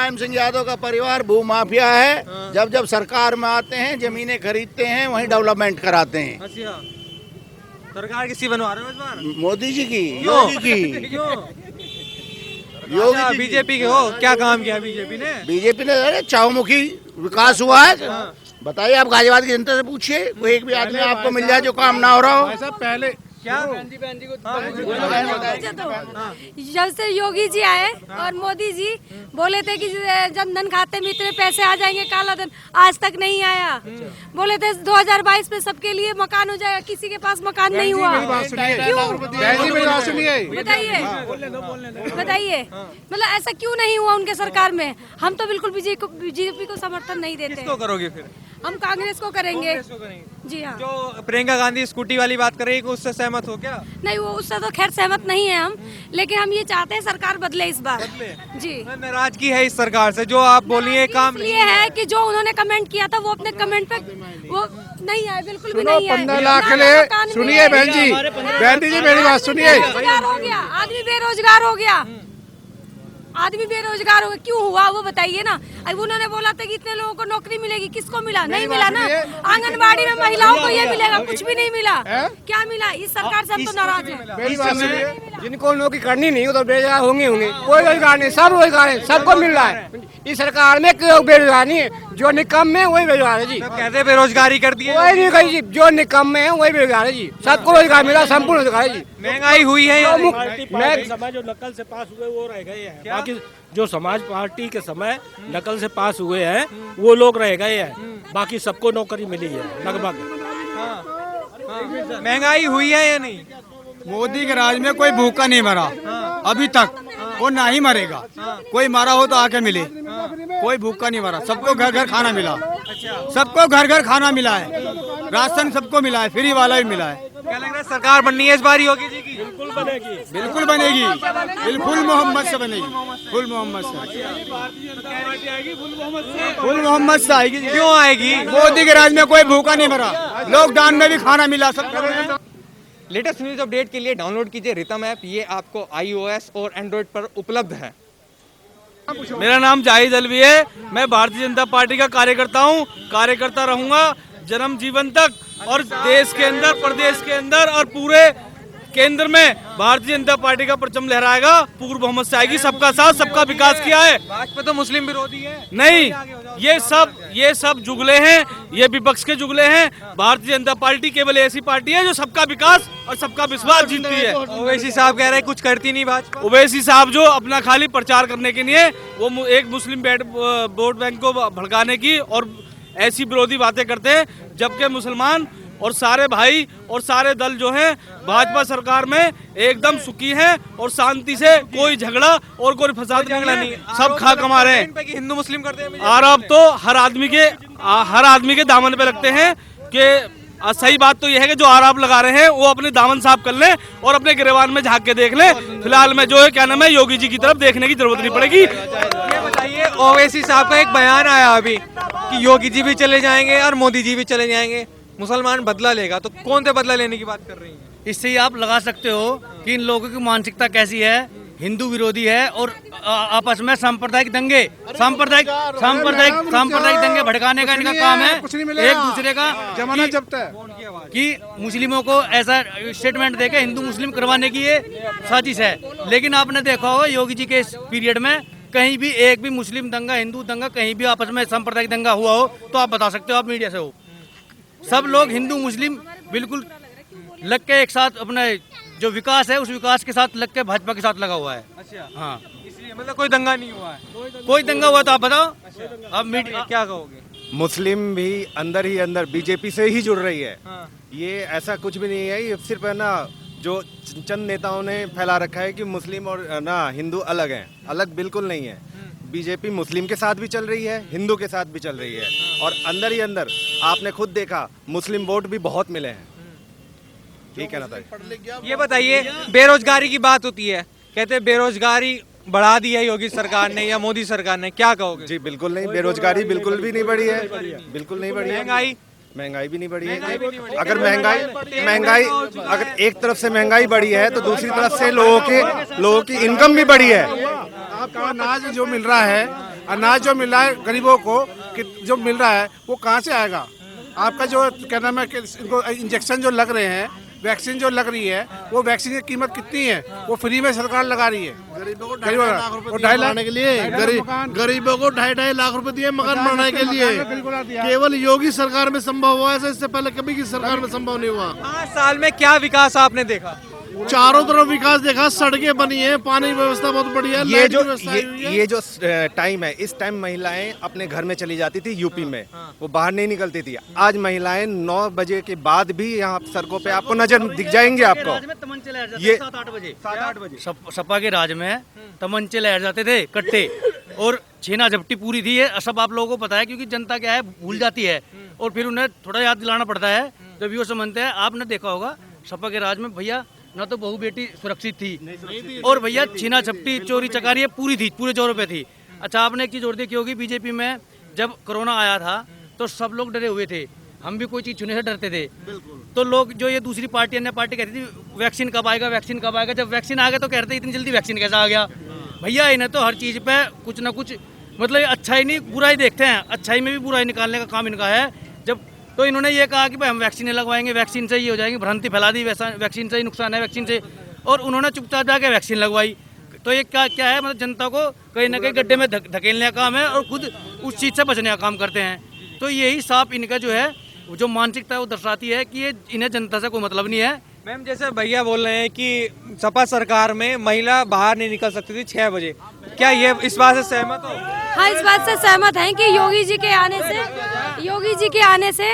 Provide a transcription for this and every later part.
मुलायम सिंह यादव का परिवार भूमाफिया है। जब जब सरकार में आते हैं जमीनें खरीदते हैं, वहीं डेवलपमेंट कराते हैं। अच्छा, सरकार किसी बनवा रहे हो इस बार? मोदी जी की, क्यों? योगी की, क्यों? योगी अच्छा, जी की। बीजेपी के हो, क्या काम किया बीजेपी ने? बीजेपी ने अरे चौमुखी विकास हुआ है। बताइए, आप गाजियाबाद की जनता से पूछिए, कोई एक भी आदमी आपको मिल जाए जो काम ना हो रहा हो। ऐसा पहले क्या? जब से योगी जी आए और मोदी जी बोले थे कि जन धन खाते में इतने पैसे आ जाएंगे काला धन, आज तक नहीं आया। बोले थे 2022 में सबके लिए मकान हो जाएगा, किसी के पास मकान नहीं हुआ। क्यों? बताइए मतलब ऐसा क्यों नहीं हुआ उनके सरकार में? हम तो बिल्कुल बीजेपी को समर्थन नहीं देते। किसको करोगे फिर? हम कांग्रेस को करेंगे। कांग्रेस को करेंगे। जी हाँ। जो प्रियंका गांधी स्कूटी वाली बात कर रही है, उससे सहमत हो क्या? नहीं, वो उससे तो खैर सहमत नहीं है हम, लेकिन हम ये चाहते हैं सरकार बदले इस बार। जी, नाराजगी है इस सरकार से, जो आप बोलिए काम नहीं। इसलिए है कि जो उन्होंने कमेंट किया था वो अपने कमेंट पे वो नहीं आए, बिल्कुल भी नहीं आए। 15 लाख ले, सुनिए बहन जी, मेरी बात सुनिए। बेरोजगार हो गया आदमी, बेरोजगार हो गया आदमी, बेरोजगार हो गया। क्यों हुआ वो बताइए ना। अब उन्होंने बोला था कि इतने लोगों को नौकरी मिलेगी, किसको मिला? नहीं मिला ना। आंगनबाड़ी में महिलाओं को ये मिलेगा, कुछ भी नहीं मिला। क्या मिला? इस सरकार से हम तो नाराज हैं। जिनको नौकरी करनी नहीं, वो तो बेरोजगार होंगे। कोई रोजगार नहीं, सब रोजगार है, सबको मिल रहा है। इस सरकार में कोई बेरोजगार नहीं है, जो निकम है वही बेरोजगार है जी। कहते बेरोजगारी कर दी है, कोई नहीं कही जी, जो निकम है वही बेरोजगार है जी। सबको रोजगार मिला, संपूर्ण रोजगार है जी। महंगाई हुई है या नहीं? समय जो नकल से पास हुए वो रह गए हैं। बाकी जो समाज पार्टी के समय नकल से पास हुए हैं वो लोग रह गए हैं, बाकी सबको नौकरी मिली है लगभग। महंगाई हुई है या नहीं? मोदी के राज में कोई भूखा नहीं मरा अभी तक, वो ना ही मरेगा। कोई मारा हो तो आके मिले, कोई भूखा नहीं मरा। सबको घर घर खाना मिला, सबको घर घर खाना मिला है, राशन सबको मिला है, फ्री वाला भी मिला है। क्या लग रहा है सरकार बननी है इस बार योगी जी की? बिल्कुल बनेगी, बिल्कुल बनेगी, बिल्कुल मोहम्मद से बनेगी, फुल मोहम्मद से, फुल मोहम्मद से आएगी। क्यों आएगी? मोदी के राज में कोई भूखा नहीं मरा, लॉकडाउन में भी खाना मिला सबको। लेटेस्ट न्यूज अपडेट के लिए डाउनलोड कीजिए रितम ऐप, ये आपको iOS और एंड्रॉइड पर उपलब्ध है। मेरा नाम जाहिद अलवी है, मैं भारतीय जनता पार्टी का कार्यकर्ता हूँ, कार्यकर्ता रहूंगा जन्म जीवन तक। और देश के अंदर, प्रदेश के अंदर और पूरे केंद्र में भारतीय जनता पार्टी का परचम लहराएगा, पूर्ण बहुमत से आएगी। सबका साथ, सबका विकास किया है। भाजपा तो मुस्लिम विरोधी है। नहीं, ये सब जुगले हैं, ये विपक्ष के जुगले हैं। भारतीय जनता पार्टी केवल ऐसी पार्टी है जो सबका विकास और सबका विश्वास जीतती है। ओवैसी साहब कह रहे हैं कुछ करती नहीं भाजपा। ओवैसी साहब जो अपना खाली प्रचार करने के लिए वो एक मुस्लिम वोट बैंक को भड़काने की और ऐसी विरोधी बातें करते हैं, जबकि मुसलमान और सारे भाई और सारे दल जो हैं भाजपा सरकार में एकदम सुखी हैं और शांति से कोई झगड़ा और कोई फसाद नहीं, सब खा कमा रहे हैं। हिंदू मुस्लिम करते हैं। आरोप तो हर आदमी के दामन पे लगते हैं कि सही बात तो यह है कि जो आरोप लगा रहे हैं वो अपने दामन साफ कर लें और अपने गिरबान में झांक के देख लें। फिलहाल में जो है क्या नाम है, योगी जी की तरफ देखने की जरूरत नहीं पड़ेगी। ये बताइए, ओवैसी साहब का एक बयान आया अभी कि योगी जी भी चले जाएंगे और मोदी जी भी चले जाएंगे, मुसलमान बदला लेगा। तो कौन से बदला लेने की बात कर रही है? इससे ही आप लगा सकते हो कि इन लोगों की मानसिकता कैसी है, हिंदू विरोधी है और आपस में सांप्रदायिक दंगे दंगे भड़काने का इनका काम है। एक दूसरे का जमाना जब्त है कि मुस्लिमों को ऐसा स्टेटमेंट देके हिंदू मुस्लिम करवाने की ये साजिश है। लेकिन आपने देखा होगा योगी जी के इस पीरियड में कहीं भी एक भी मुस्लिम दंगा, हिंदू दंगा, कहीं भी आपस में सांप्रदायिक दंगा हुआ हो तो आप बता सकते हो, आप मीडिया से हो। सब लोग हिंदू मुस्लिम बिल्कुल लग के एक साथ अपना जो विकास है उस विकास के साथ लग के भाजपा के साथ लगा हुआ है। अच्छा, हाँ, इसलिए मतलब कोई दंगा नहीं हुआ है। कोई दंगा हुआ तो आप बताओ। अब मीडिया क्या कहोगे? मुस्लिम भी अंदर ही अंदर बीजेपी से ही जुड़ रही है। हाँ। ये ऐसा कुछ भी नहीं है, ये सिर्फ है ना जो चंद नेताओं ने फैला रखा है कि मुस्लिम और ना हिंदू अलग हैं। अलग बिल्कुल नहीं है। बीजेपी मुस्लिम के साथ भी चल रही है, हिंदू के साथ भी चल रही है और अंदर ही अंदर आपने खुद देखा मुस्लिम वोट भी बहुत मिले हैं। ठीक है ना? ये बताइए, बेरोजगारी की बात होती है, कहते हैं बेरोजगारी बढ़ा दी है योगी सरकार ने या मोदी सरकार ने, क्या कहोगे? जी बिल्कुल नहीं, बेरोजगारी बिल्कुल भी नहीं बढ़ी है, बिल्कुल नहीं बढ़ी है। महंगाई भी नहीं बढ़ी है। अगर महंगाई अगर एक तरफ से महंगाई बढ़ी है तो दूसरी तरफ से लोगों की इनकम भी बढ़ी है। आपका अनाज जो मिल रहा है, अनाज जो मिल रहा है गरीबों को जो मिल रहा है वो कहाँ से आएगा? आपका जो क्या नाम है कि इनको इंजेक्शन जो लग रहे हैं, वैक्सीन जो लग रही है, वो वैक्सीन की कीमत कितनी है? वो फ्री में सरकार लगा रही है। गरीबों को 2.5 लाख रुपए 2.5 लाख के लिए गरीबों को 2.5 लाख रुपए दिए मकान बनाने के लिए। केवल योगी सरकार में संभव हुआ है, इससे पहले कभी की सरकार में संभव नहीं हुआ। 5 साल में क्या विकास आपने देखा? चारों तरफ विकास देखा, सड़कें बनी है, पानी व्यवस्था बहुत बढ़िया है, लाइट की व्यवस्था हुई है। ये जो टाइम है, इस टाइम महिलाएं अपने घर में चली जाती थी यूपी में, वो बाहर नहीं निकलती थी। आज महिलाएं 9 बजे के बाद भी यहाँ सड़कों पे आपको नजर दिख जाएंगे। आपको ये 7-8 बजे सपा के राज में तमंचे लहर जाते थे कट्टे, और छेना झपटी पूरी थी। ये सब आप लोगों को पता है, क्योंकि जनता क्या है भूल जाती है और फिर उन्हें थोड़ा याद दिलाना पड़ता है जब वो समझते हैं। आपने देखा होगा सपा के राज में भैया ना तो बहू बेटी सुरक्षित थी और भैया छीना छपटी चोरी चकारी पूरी थी, पूरे जोरों पे थी। अच्छा, आपने एक चीज और देखी होगी, बीजेपी में जब कोरोना आया था तो सब लोग डरे हुए थे, हम भी कोई चीज छूने से डरते थे। तो लोग जो ये दूसरी पार्टी अन्य पार्टी कहती थी वैक्सीन कब आएगा, वैक्सीन कब आएगा, जब वैक्सीन आ गया तो कहते इतनी जल्दी वैक्सीन कैसा आ गया। भैया इन्हें तो हर चीज पे कुछ ना कुछ मतलब अच्छा ही नहीं बुरा ही देखते हैं, अच्छाई में भी बुराई निकालने का काम इनका है। जब तो इन्होंने ये कहा कि भाई हम वैक्सीन लगवाएंगे, वैक्सीन से ये हो जाएंगे, भ्रांति फैला दी, वैक्सीन से ही नुकसान है वैक्सीन से, और उन्होंने चुपचाप जाके वैक्सीन लगवाई। तो ये क्या है, मतलब जनता को कहीं ना कहीं गड्ढे में धकेलने का काम है और खुद उस चीज़ से बचने का काम करते हैं। तो यही साफ इनका जो है जो मानसिकता है वो दर्शाती है कि ये इन्हें जनता से कोई मतलब नहीं है। मैम, जैसे भैया बोल रहे हैं कि सपा सरकार में महिला बाहर नहीं निकल सकती थी 6 बजे, क्या ये इस बात से सहमत हो? हाँ, इस बात से सहमत हैं कि योगी जी के आने से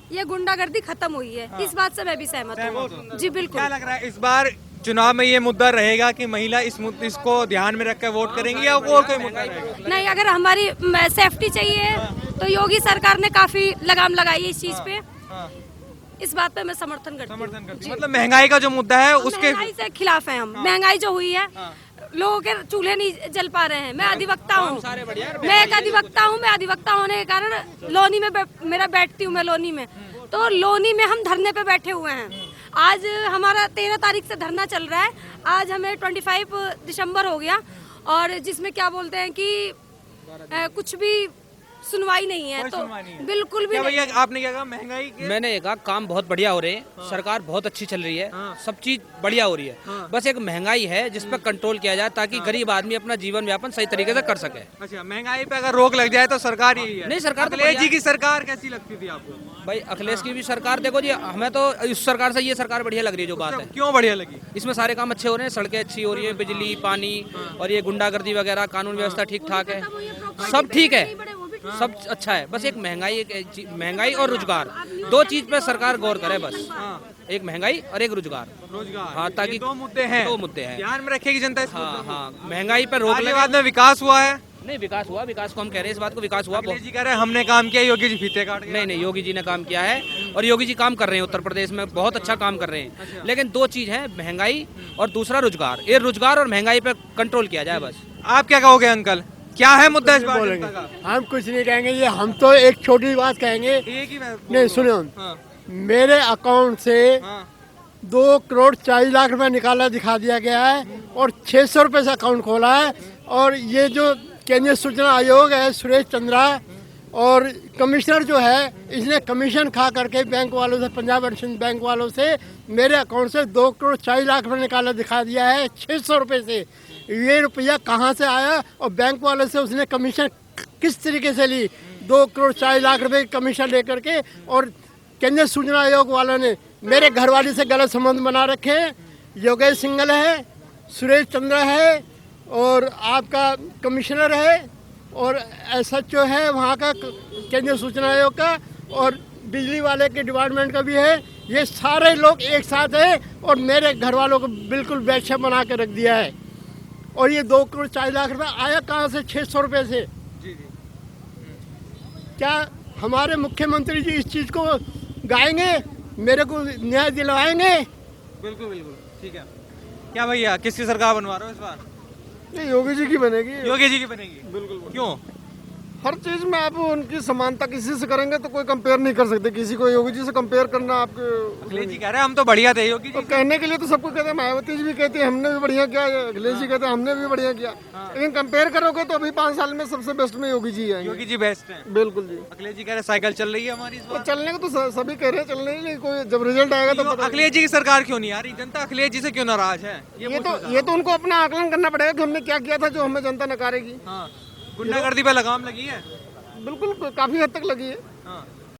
ये गुंडागर्दी खत्म हुई है। इस बात से मैं भी सहमत हूँ जी, बिल्कुल। क्या लग रहा है इस बार चुनाव में ये मुद्दा रहेगा कि महिला इसको ध्यान में रखकर वोट करेंगी या और कोई मुद्दा रहेगा? नहीं, अगर हमारी सेफ्टी चाहिए तो योगी सरकार ने काफी लगाम लगाई है इस चीज पे। इस बात पे मैं समर्थन करती हूँ। मतलब महंगाई का जो मुद्दा है उसके महंगाई से खिलाफ है हम। महंगाई जो हुई है, लोगों के चूल्हे नहीं जल पा रहे हैं। मैं अधिवक्ता हूँ, मैं अधिवक्ता होने के कारण लोनी में मेरा बैठती हूँ मैं लोनी में, तो लोनी में हम धरने पे बैठे हुए हैं। आज हमारा 13 तारीख से धरना चल रहा है, आज हमें 25 दिसंबर हो गया, और जिसमें क्या बोलते हैं कि कुछ भी सुनवाई नहीं है। तो बिल्कुल भी भैया आपने क्या कहा? महंगाई मैंने ये कहा काम बहुत बढ़िया हो रहे हैं, सरकार बहुत अच्छी चल रही है, सब चीज बढ़िया हो रही है। बस एक महंगाई है जिस पर कंट्रोल किया जाए ताकि गरीब आदमी अपना जीवन यापन सही तरीके से कर सके। अच्छा, महंगाई पे अगर रोक लग जाए तो सरकार यही है? नहीं, सरकार तो अखिलेश जी की सरकार कैसी लगती थी आपको? भाई अखिलेश की भी सरकार देखो जी, हमें तो इस सरकार से ये सरकार बढ़िया लग रही है। जो बात है क्यों बढ़िया लगी? इसमें सारे काम अच्छे हो रहे हैं, सड़कें अच्छी हो रही है, बिजली पानी और ये गुंडागर्दी वगैरह, कानून व्यवस्था ठीक ठाक है, सब ठीक है, सब अच्छा है। बस एक महंगाई और रोजगार, दो चीज पे सरकार गौर करे बस। एक महंगाई और एक रोजगार। हाँ, ताकि 2 मुद्दे हैं, ध्यान में रखेगी जनता। हाँ, महंगाई पर रोक लगे। बाद में विकास हुआ है? नहीं, विकास हुआ, विकास को हम कह रहे हैं, इस बात को विकास हुआ। जी कह रहे हैं हमने काम किया, योगी जी फीते काट गए। नहीं, योगी जी ने काम किया है और योगी जी काम कर रहे हैं, उत्तर प्रदेश में बहुत अच्छा काम कर रहे हैं। लेकिन 2 चीज है, महंगाई और दूसरा रोजगार। ये रोजगार और महंगाई पे कंट्रोल किया जाए बस। आप क्या कहोगे अंकल, क्या है मुद्दा इस बार जनता का? हम कुछ नहीं कहेंगे, ये हम तो एक छोटी बात कहेंगे। एक ही नहीं सुनो, मेरे अकाउंट से 2 करोड़ 40 लाख रुपए निकाला दिखा दिया गया है और 600 रुपए से अकाउंट खोला है। और ये जो केंद्रीय सूचना आयोग है सुरेश चंद्रा और कमिश्नर जो है, इसने कमीशन खा करके बैंक वालों से, पंजाब नेशनल बैंक वालों से मेरे अकाउंट से 2 करोड़ 40 लाख रुपए निकाला दिखा दिया है 600 रुपए से। ये रुपया कहाँ से आया और बैंक वालों से उसने कमीशन किस तरीके से ली? 2 करोड़ 40 लाख रुपए की कमीशन लेकर के। और केंद्रीय सूचना आयोग वालों ने मेरे घरवाली से गलत संबंध बना रखे हैं। योगेश सिंघल है, सुरेश चंद्रा है और आपका कमिश्नर है और SHO है वहाँ का केंद्रीय सूचना आयोग का, और बिजली वाले के डिपार्टमेंट का भी है। ये सारे लोग एक साथ हैं और मेरे घर वालों को बिल्कुल बैठा बना के रख दिया है। और ये 2 करोड़ 40 लाख रुपए आया कहाँ से? 600 रुपए से। क्या हमारे मुख्यमंत्री जी इस चीज़ को गाएंगे, मेरे को न्याय दिलवाएंगे? बिल्कुल बिल्कुल, ठीक है। क्या भैया किसकी सरकार बनवा रहे हो इस बार? नहीं, योगी जी की बनेगी। योगी जी की बनेगी? बिल्कुल। क्यों? हर चीज में आप उनकी समानता किसी से करेंगे तो कोई कंपेयर नहीं कर सकते किसी को। योगी जी से कंपेयर करना आपके अखिलेश जी कह रहे हैं हम तो बढ़िया थे योगी तो जी। कहने के लिए तो सबको कहते हैं, मायावती जी भी कहती है हमने भी बढ़िया किया, अखिलेश जी कहते हैं हमने भी बढ़िया किया। लेकिन कंपेयर करोगे तो अभी 5 साल में सबसे बेस्ट में योगी जी आएंगे। योगी जी बेस्ट हैं। बिल्कुल जी। अखिलेश जी कह रहे हैं साइकिल चल रही है हमारी इस तो बार। चलने को तो सभी कह रहे हैं, चलने के लिए कोई जब रिजल्ट आएगा तो पता अखिलेश जी की सरकार क्यों नहीं आ रही? जनता अखिलेश जी से क्यों नाराज है? ये तो उनको अपना आकलन करना पड़ेगा कि हमने क्या किया था जो हमें जनता नकारेगी। हाँ, गुंडागर्दी पे लगाम लगी है। बिल्कुल काफी हद तक लगी है। हाँ।